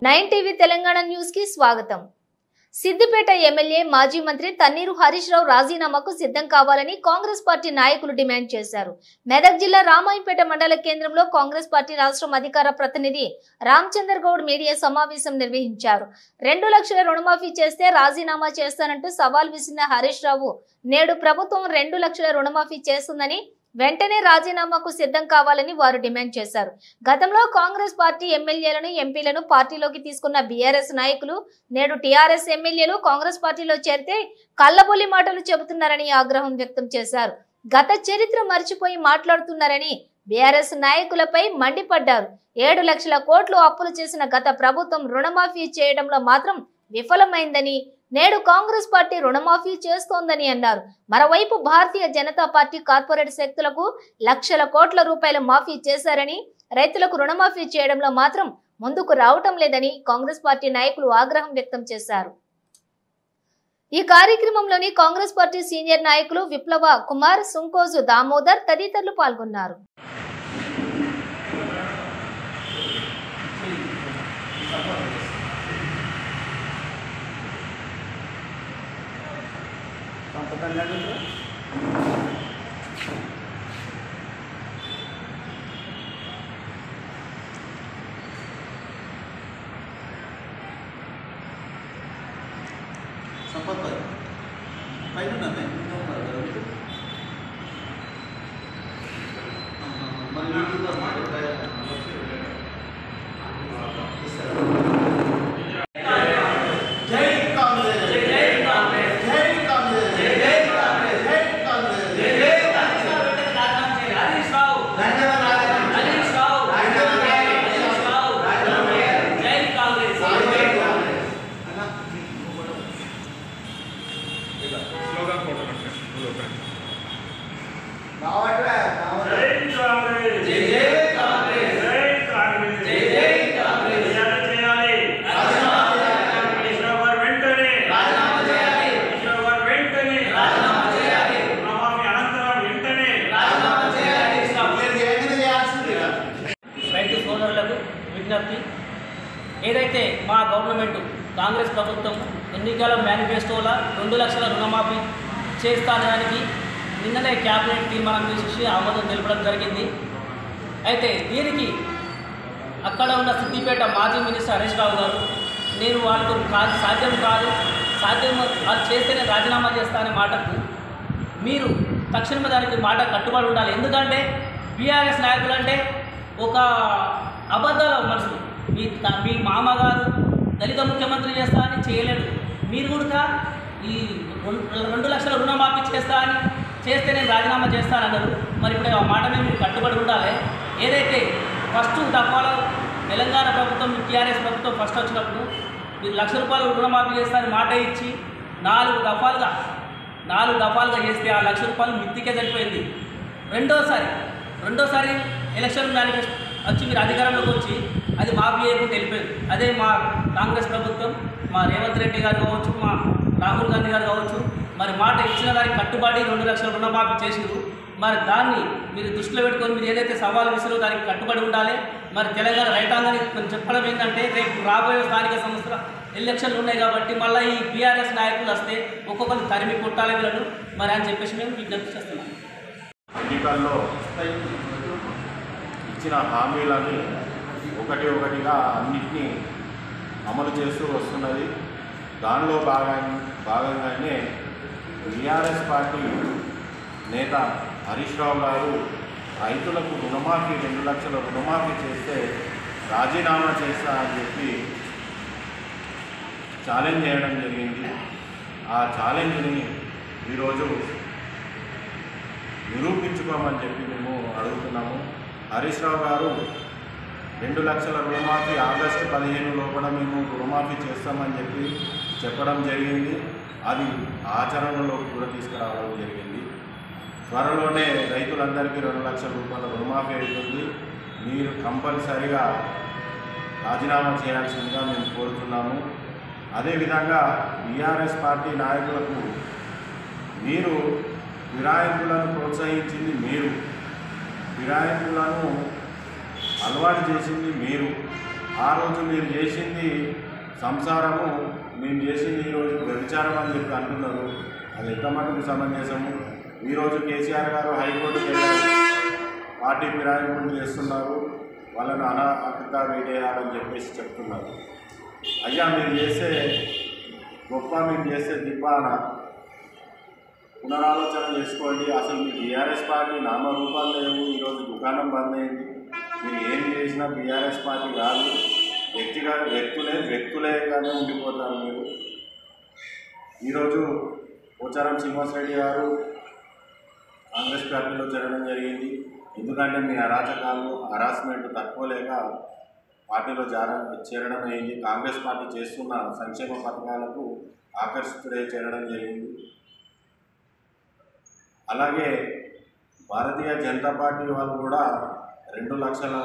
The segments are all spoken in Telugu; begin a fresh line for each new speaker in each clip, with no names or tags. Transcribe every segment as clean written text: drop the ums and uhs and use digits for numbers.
9 టీవీ తెలంగాణ న్యూస్ కి స్వాగతం। సిద్దిపేట ఎమ్మెల్యే మాజీ మంత్రి తన్నీరు హరీష్ రావు రాజీనామాకు సిద్ధం కావాలని కాంగ్రెస్ పార్టీ నాయకులు డిమాండ్ చేశారు। మెదక్ జిల్లా రామాయంపేట మండల కేంద్రంలో కాంగ్రెస్ పార్టీ రాష్ట్ర అధికార ప్రతినిధి రామచంద్ర గౌడ్ మీడియా సమావేశం నిర్వహించారు। 2 లక్షల రుణమాఫీ చేస్తే రాజీనామా చేస్తానంటూ సవాల్ విసిరిన హరీష్ రావు నేడు ప్రభుత్వం 2 లక్షల రుణమాఫీ చేస్తుందని వెంటనే రాజీనామాకు సిద్ధం కావాలని వారు డిమాండ్ చేశారు। గతంలో కాంగ్రెస్ పార్టీ ఎమ్మెల్యేలను ఎంపీలను పార్టీలోకి తీసుకున్న బీఆర్ఎస్ నాయకులు నేడు టీఆర్ఎస్ ఎమ్మెల్యేలు కాంగ్రెస్ పార్టీలో చేరితే కల్లబొల్లి మాటలు చెబుతున్నారని ఆగ్రహం వ్యక్తం చేశారు। గత చరిత్ర మర్చిపోయి మాట్లాడుతున్నారని బీఆర్ఎస్ నాయకులపై మండిపడ్డారు। 7 లక్షల కోట్లు అప్పులు చేసిన గత ప్రభుత్వం రుణమాఫీ చేయడంలో మాత్రం విఫలమైందని నేడు కాంగ్రెస్ పార్టీ రుణమాఫీ చేస్తోందని అన్నారు। మరోవైపు భారతీయ జనతా పార్టీ కార్పొరేట్ శక్తులకు లక్షల కోట్ల రూపాయలు మాఫీ చేశారని రైతులకు రుణమాఫీ చేయడంలో మాత్రం ముందుకు రావటం లేదని కాంగ్రెస్ పార్టీ నాయకులు ఆగ్రహం వ్యక్తం చేశారు। ఈ కార్యక్రమంలోని కాంగ్రెస్ పార్టీ సీనియర్ నాయకులు విప్లవ కుమార్, సుంకోజు దామోదర్ తదితరులు పాల్గొన్నారు।
संपत पहले
విజ్ఞప్తి ఏదైతే మా గవర్నమెంట్ కాంగ్రెస్ ప్రభుత్వం ఎన్నికల మేనిఫెస్టోలో 2 లక్షల రుణమాఫీ చేస్తానడానికి నిన్ననే క్యాబినెట్ తీర్మానం చేసి ఆమోదం తెలపడం జరిగింది। అయితే దీనికి అక్కడ ఉన్న సిద్దిపేట మాజీ మినిస్టర్ హరీష్ రావు గారు నేను వాళ్ళతో సాధ్యం వాళ్ళు చేస్తేనే రాజీనామా చేస్తానే మాటకు మీరు తక్షణమే దానికి మాట కట్టుబడి ఉండాలి। ఎందుకంటే బీఆర్ఎస్ నాయకులు అంటే ఒక అబద్ధాల మనసులు। మీ మామగారు దళిత ముఖ్యమంత్రి చేస్తా అని చేయలేడు, మీరు కూడా ఈ 2 లక్షల రుణమాఫీ చేస్తా అని చేస్తే నేను రాజీనామా చేస్తానన్నారు। మరి ఇప్పుడు ఆ మాట మీద మీరు కట్టుబడి ఉండాలి। ఏదైతే ఫస్ట్ దఫాలో తెలంగాణ ప్రభుత్వం టీఆర్ఎస్ ప్రభుత్వం ఫస్ట్ వచ్చినప్పుడు మీరు 1 లక్ష రూపాయలు రుణమాఫీ చేస్తానని మాట ఇచ్చి 4 దఫాలుగా చేస్తే ఆ 1 లక్ష రూపాయలు మిత్తికే సరిపోయింది। రెండోసారి ఎలక్షన్ మేనిఫెస్టో వచ్చి మీరు అధికారంలోకి వచ్చి అది మాఫీ చేయకుండా వెళ్ళిపోయింది। అదే మా కాంగ్రెస్ ప్రభుత్వం, మా రేవంత్ రెడ్డి గారు కావచ్చు, మా రాహుల్ గాంధీ గారు కావచ్చు, మరి మాట ఇచ్చిన దానికి కట్టుబడి 2 లక్షల రుణమాఫీ చేసిరు। మరి దాన్ని మీరు దృష్టిలో పెట్టుకొని మీరు ఏదైతే సవాల్ విసిరో దానికి కట్టుబడి ఉండాలి। మరి తెలంగాణ రైతాంగానికి మనం చెప్పడం ఏంటంటే రేపు రాబోయే స్థానిక సంస్థల ఎలక్షన్లు ఉన్నాయి కాబట్టి మళ్ళీ ఈ బీఆర్ఎస్ నాయకులు వస్తే ఒక్కొక్కరు తరిమి కొట్టాలి వీళ్ళను మరి అని చెప్పేసి మేము విజ్ఞప్తి చేస్తున్నాం।
ఎన్నికల్లో ఇచ్చిన హామీలని ఒకటిగా అన్నింటినీ అమలు చేస్తూ వస్తున్నది। దానిలో భాగంగానే బీఆర్ఎస్ పార్టీ నేత హరీష్ రావు గారు రైతులకు రుణమాఫీ 2 లక్షల రుణమాఫీ చేస్తే రాజీనామా చేస్తా అని చెప్పి ఛాలెంజ్ చేయడం జరిగింది। ఆ ఛాలెంజ్ని ఈరోజు నిరూపించుకోమని చెప్పి మేము అడుగుతున్నాము। హరీష్ రావు గారు 2 లక్షల రుణమాఫీ ఆగస్టు 15 లోపల మేము రుణమాఫీ చేస్తామని చెప్పడం జరిగింది। అది ఆచరణలో కూడా తీసుకురావడం జరిగింది। త్వరలోనే రైతులందరికీ 2 లక్షల రూపాయల రుణమాఫీ అవుతుంది। మీరు కంపల్సరిగా రాజీనామా చేయాల్సిందిగా మేము కోరుతున్నాము। అదేవిధంగా బీఆర్ఎస్ పార్టీ నాయకులకు మీరు ఫిరాయింపులను ప్రోత్సహించింది మీరు, ఫిరాయింపులను అలవాటు చేసింది మీరు, ఆ రోజు మీరు చేసింది సంసారము, మేము చేసింది ఈరోజు వ్యభిచారం అని చెప్పి అంటున్నారు. అది ఎంత మటుకు సమంజసము? ఈరోజు కేసీఆర్ గారు హైకోర్టుకి వెళ్ళారు, పార్టీ ఫిరాయింపులు చేస్తున్నారు, వాళ్ళను అనాథగా వేడేయాలని చెప్పేసి చెప్తున్నారు. అయ్యా మీరు చేసే గొప్ప, మేము చేసే దిబ్బాన పునరాలోచన చేసుకోండి. అసలు మీ బీఆర్ఎస్ పార్టీ నామరూపాలు లేవు. ఈరోజు దుకాణం బంద్ అయింది. మీరు ఏం చేసినా బీఆర్ఎస్ పార్టీ కాదు, వ్యక్తులేగానే ఉండిపోతారు మీరు. ఈరోజు పోచారం శ్రీనివాసరెడ్డి గారు కాంగ్రెస్ పార్టీలో చేరడం జరిగింది. ఎందుకంటే మీ అరాచకాలు, హరాస్మెంట్ తట్టుకోలేక పార్టీలో చేరడం అయింది. కాంగ్రెస్ పార్టీ చేస్తున్న సంక్షేమ పథకాలకు ఆకర్షితుడై చేరడం జరిగింది. అలాగే భారతీయ జనతా పార్టీ వాళ్ళు కూడా 2 లక్షల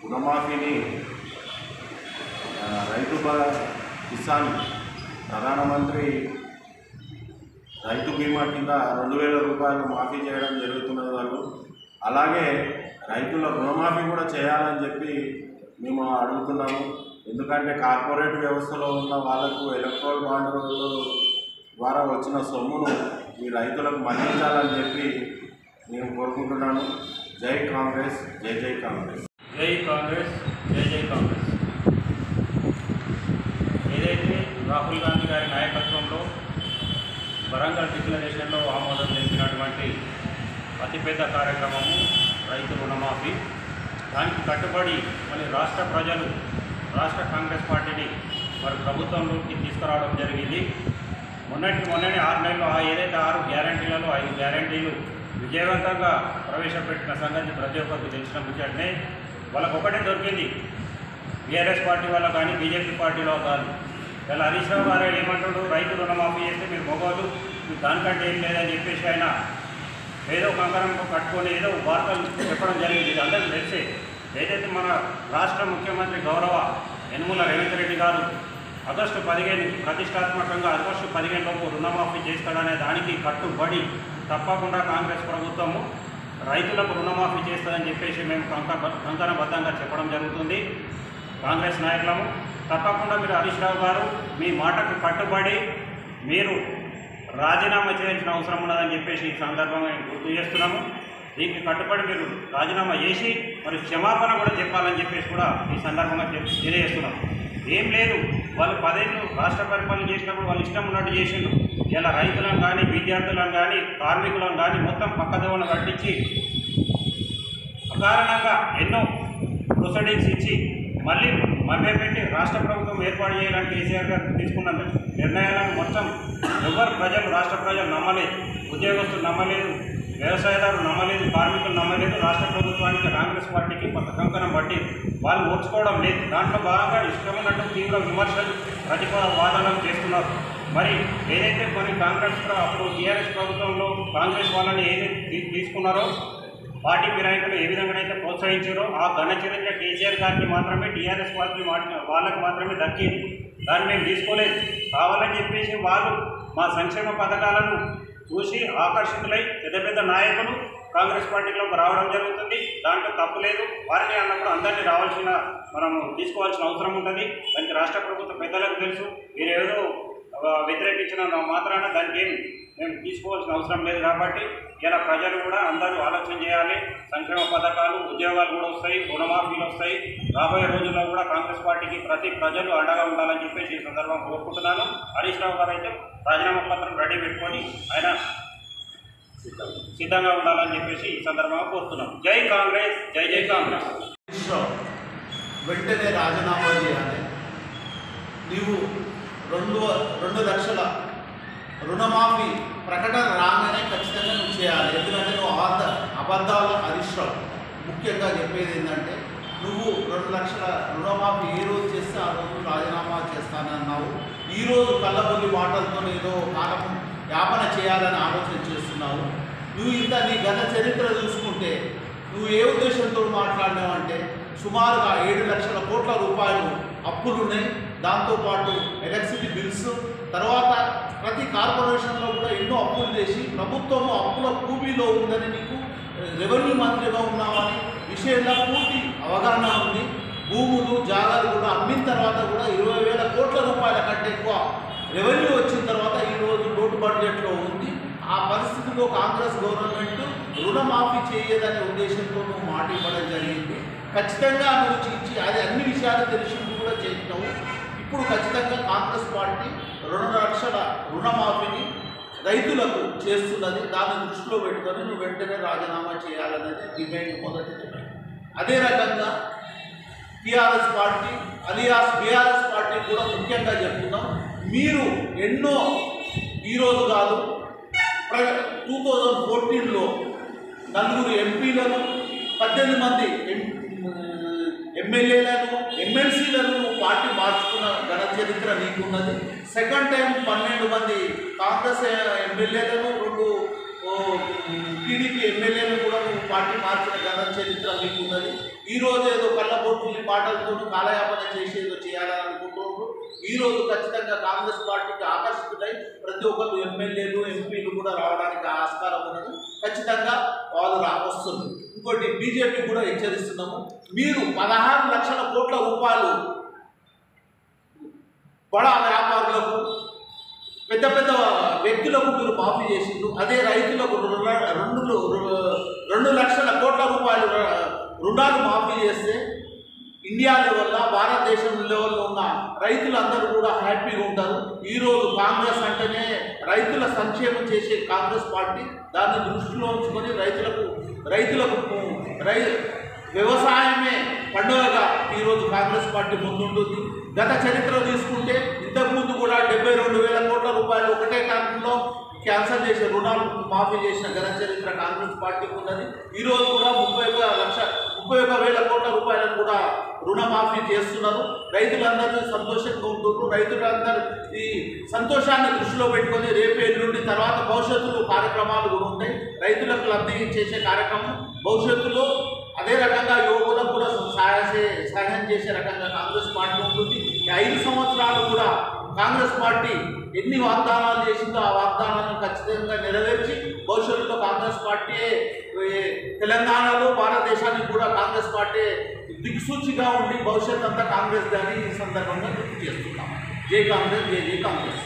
రుణమాఫీని రైతు కిసాన్ ప్రధానమంత్రి రైతు బీమా కింద 2,000 రూపాయలు మాఫీ చేయడం జరుగుతున్నది వాళ్ళు. అలాగే రైతుల రుణమాఫీ కూడా చేయాలని చెప్పి మేము అడుగుతున్నాము. ఎందుకంటే కార్పొరేట్ వ్యవస్థలో ఉన్న వాళ్ళకు ఎలక్ట్రల్ బాండ్ల ద్వారా వచ్చిన సొమ్మును ఈ రైతులకు మళ్లించాలని చెప్పి నేను కోరుకుంటున్నాను. జై కాంగ్రెస్, జై జై కాంగ్రెస్.
జై కాంగ్రెస్, జై జై కాంగ్రెస్. ఏదైతే రాహుల్ గాంధీ గారి నాయకత్వంలో వరంగల్ డిక్లరేషన్లో ఆమోదం తెలిపినటువంటి అతిపెద్ద కార్యక్రమము రైతు రుణమాఫీ, దానికి కట్టుబడి మరి రాష్ట్ర ప్రజలు రాష్ట్ర కాంగ్రెస్ పార్టీని మరి ప్రభుత్వంలోకి తీసుకురావడం జరిగింది. మొన్ననే 6 నెలలు ఏదైతే 6 గ్యారంటీలలో 5 గ్యారంటీలు విజయవంతంగా ప్రవేశపెట్టిన సంగతి ప్రతి ఒక్కరికి తెలిసిన ముచ్చటనే. వాళ్ళకు ఒకటే దొరికింది, బీఆర్ఎస్ పార్టీ వల్ల కానీ బీజేపీ పార్టీలో కానీ. ఇలా హరీష్ రావు గారు ఏమంటాడు, రైతు రుణమాఫీ చేస్తే మీరు మొగోలు, మీరు దానికంటే ఏం లేదని చెప్పేసి ఆయన ఏదో కంకణం కట్టుకొని ఏదో వార్తలు చెప్పడం జరిగింది. ఇది అందరికీ తెలిసే. ఏదైతే మన రాష్ట్ర ముఖ్యమంత్రి గౌరవ యనమల రేవంత్ రెడ్డి గారు ఆగస్టు 15 ప్రతిష్టాత్మకంగా ఆగస్టు 15 లోపు రుణమాఫీ చేస్తాడనే దానికి కట్టుబడి తప్పకుండా కాంగ్రెస్ ప్రభుత్వము రైతులకు రుణమాఫీ చేస్తుందని చెప్పేసి మేము కంకణబద్ధంగా చెప్పడం జరుగుతుంది. కాంగ్రెస్ నాయకులము తప్పకుండా మీరు హరీష్ రావు గారు మీ మాటకు కట్టుబడి మీరు రాజీనామా చేయాల్సిన అవసరం ఉన్నదని చెప్పేసి ఈ సందర్భంగా గుర్తు చేస్తున్నాము. దీనికి కట్టుబడి మీరు రాజీనామా చేసి మరి క్షమాపణ కూడా చెప్పాలని చెప్పేసి కూడా ఈ సందర్భంగా తెలియజేస్తున్నాం. ఏం లేదు, వాళ్ళు 10 ఏళ్ళు రాష్ట్ర పరిపాలన చేసినప్పుడు వాళ్ళు ఇష్టం ఉన్నట్టు చేసిండ్రు. ఇలా రైతులను కానీ విద్యార్థులను కానీ కార్మికులను కానీ మొత్తం పక్కదోవను కట్టించి అకారణంగా ఎన్నో ప్రొసీడింగ్స్ ఇచ్చి మళ్ళీ మభ్యపెట్టి రాష్ట్ర ప్రభుత్వం ఏర్పాటు చేయాలని కేసీఆర్ గారు తీసుకున్న నిర్ణయాలను మొత్తం రాష్ట్ర ప్రజలు నమ్మలేదు, ఉద్యోగస్తులు నమ్మలేదు, వ్యవసాయదారులు నమ్మలేదు, కార్మికులు నమ్మలేదు. రాష్ట్ర ప్రభుత్వానికి కాంగ్రెస్ పార్టీకి కొంత కంకణం బట్టి వాళ్ళు ఓర్చుకోవడం లేదు. దాంట్లో భాగంగా ఇష్టమైనట్టు తీవ్ర విమర్శలు ప్రతిపాదనలు చేస్తున్నారు. మరి ఏదైతే కొన్ని కాంగ్రెస్ అప్పుడు టీఆర్ఎస్ ప్రభుత్వంలో కాంగ్రెస్ వాళ్ళని ఏదైతే తీసుకున్నారో పార్టీ ఫిరాయింపులు ఏ విధంగా అయితే ప్రోత్సహించారో ఆ ఘన చరిత్ర కేసీఆర్ గారికి మాత్రమే టీఆర్ఎస్ పార్టీ వాళ్ళకి మాత్రమే దక్కింది. దాన్ని మేము తీసుకోలేదు. కావాలని చెప్పేసి వాళ్ళు మా సంక్షేమ పథకాలను చూసి ఆకర్షితులై పెద్ద పెద్ద నాయకులు కాంగ్రెస్ పార్టీలోకి రావడం జరుగుతుంది. దాంట్లో తప్పు లేదు. వారిని అన్నప్పుడు అందరినీ మనం తీసుకోవాల్సిన అవసరం ఉంటుంది. దానికి రాష్ట్ర ప్రభుత్వ పెద్దలకు తెలుసు. మీరేదో వ్యతిరేకించిన మాత్రాన దానికి మేము తీసుకోవాల్సిన అవసరం లేదు. కాబట్టి ఇలా ప్రజలు కూడా అందరూ ఆలోచన చేయాలి. సంక్షేమ పథకాలు, ఉద్యోగాలు కూడా వస్తాయి, రుణమాఫీలు వస్తాయి. రాబోయే రోజుల్లో కూడా కాంగ్రెస్ పార్టీకి ప్రతి ప్రజలు అండగా ఉండాలని చెప్పేసి ఈ సందర్భంగా కోరుకుంటున్నాను. హరీష్ రావు గారు అయితే రాజీనామా పత్రం రెడీ పెట్టుకొని ఆయన సిద్ధంగా ఉండాలని చెప్పేసి ఈ సందర్భంగా కోరుతున్నాం. జై కాంగ్రెస్, జై జై కాంగ్రెస్.
వెంటనే రాజీనామా చేయాలి. నీవు 2 లక్షల రుణమాఫీ ప్రకటన రాగానే ఖచ్చితంగా నువ్వు చేయాలి. ఎందుకంటే నువ్వు అబద్ధాల హరీష్ రావు. ముఖ్యంగా చెప్పేది ఏంటంటే నువ్వు 2 లక్షల రుణమాఫీ ఏ రోజు చేస్తే ఆ రోజు రాజీనామా చేస్తానన్నావు. ఈరోజు కళ్ళబొల్లి మాటలతో ఏదో కాలం యాపన చేయాలని ఆలోచన చేస్తున్నావు. నువ్వు ఇంత నీ గత చరిత్ర చూసుకుంటే నువ్వు ఏ ఉద్దేశంతో మాట్లాడినావు అంటే సుమారుగా 7 లక్షల కోట్ల రూపాయలు అప్పులున్నాయి. దాంతోపాటు ఎలక్ట్రిసిటీ బిల్స్, తర్వాత ప్రతి కార్పొరేషన్లో కూడా ఎన్నో అప్పులు చేసి ప్రభుత్వము అప్పుల కూబీలో ఉందని నీకు రెవెన్యూ మంత్రిగా ఉన్నామని విషయంలో పూర్తి అవగాహన ఉంది. భూములు జాగాలు కూడా అమ్మిన తర్వాత కూడా 20,000 కోట్ల రూపాయల కంటే ఎక్కువ రెవెన్యూ వచ్చిన తర్వాత ఈరోజు లోటు బడ్జెట్లో ఉంది. ఆ పరిస్థితిలో కాంగ్రెస్ గవర్నమెంట్ రుణమాఫీ చేయదనే ఉద్దేశంతో నువ్వు మాట ఇవ్వడం జరిగింది. ఖచ్చితంగా నువ్వు ఇచ్చి అది అన్ని విషయాలు తెలిసి కూడా చేసినావు. ఇప్పుడు ఖచ్చితంగా కాంగ్రెస్ పార్టీ 2 లక్షల రుణమాఫీని రైతులకు చేస్తున్నది. దాన్ని దృష్టిలో పెట్టుకొని నువ్వు వెంటనే రాజీనామా చేయాలనేది డిమాండ్, మొదటి డిమాండ్. అదే రకంగా TRS party alias BRS party కూడా ముఖ్యంగా చెప్తున్నాం, మీరు ఎన్నో ఈరోజు కాదు 2014లో 4 ఎంపీలను 18 మంది ఎమ్మెల్యేలను ఎమ్మెల్సీలను పార్టీ మార్చుకున్న ఘన చరిత్ర నీకున్నది. సెకండ్ టైం 12 మంది కాంగ్రెస్ ఎమ్మెల్యేలను 2 టీడీపీ ఎమ్మెల్యేలను కూడా నువ్వు పార్టీ మార్చిన ఘన చరిత్ర మీకున్నది. ఈరోజు ఏదో కళ్ళబొట్టుని మాటలతో కాలయాపన చేసేదో చేయాలని అనుకుంటున్నారు. ఈరోజు ఖచ్చితంగా కాంగ్రెస్ పార్టీకి ఆకర్షితులై ప్రతి ఒక్కరు ఎమ్మెల్యేలు ఎంపీలు కూడా రావడానికి ఆస్కారం ఉన్నది. ఖచ్చితంగా వాళ్ళు వస్తుంది. ఇంకోటి బీజేపీ కూడా హెచ్చరిస్తున్నాము, మీరు 16 లక్షల కోట్ల రూపాయలు బడా వ్యాపారులకు పెద్ద పెద్ద వ్యక్తులకు మీరు మాఫీ చేసిండ్రు. అదే రైతులకు 2 లక్షల కోట్ల రూపాయలు రుణాలు మాఫీ చేస్తే ఇండియా లెవెల్లో భారతదేశం లెవెల్లో ఉన్న రైతులందరూ కూడా హ్యాపీగా ఉంటారు. ఈరోజు కాంగ్రెస్ అంటేనే రైతుల సంక్షేమం చేసే కాంగ్రెస్ పార్టీ దాన్ని దృష్టిలో ఉంచుకొని రైతులకు వ్యవసాయమే పండుగగా ఈరోజు కాంగ్రెస్ పార్టీ ముందుంటుంది. గత చరిత్ర తీసుకుంటే ఇంతకుముందు కూడా 72,000 కోట్ల రూపాయలు ఒకటే టైంలో క్యాన్సల్ చేసే రుణాలు మాఫీ చేసిన ఘన చరిత్ర కాంగ్రెస్ పార్టీకి ఉన్నది. ఈరోజు కూడా 31,000 కోట్ల రూపాయలను కూడా రుణమాఫీ చేస్తున్నారు. రైతులందరూ సంతోషంగా ఉంటున్నారు. రైతులందరూ ఈ సంతోషాన్ని దృష్టిలో పెట్టుకొని రేపు ఎల్లుండి తర్వాత భవిష్యత్తులో కార్యక్రమాలు కూడా ఉంటాయి. రైతులకు లబ్ధి చేసే కార్యక్రమం భవిష్యత్తులో అదే రకంగా యువకులకు కూడా సహాయం చేసే రకంగా కాంగ్రెస్ పార్టీ ఉంటుంది. 5 సంవత్సరాలు కూడా కాంగ్రెస్ పార్టీ ఎన్ని వాగ్దానాలు చేసిందో ఆ వాగ్దానాలను ఖచ్చితంగా నెరవేర్చి భవిష్యత్తులో కాంగ్రెస్ పార్టీ తెలంగాణలో భారతదేశానికి కూడా కాంగ్రెస్ పార్టీ దిక్సూచిగా ఉండి భవిష్యత్ అంతా కాంగ్రెస్ దాన్ని ఈ సందర్భంగా గుర్తు చేస్తున్నాం. జై కాంగ్రెస్, జై జై కాంగ్రెస్.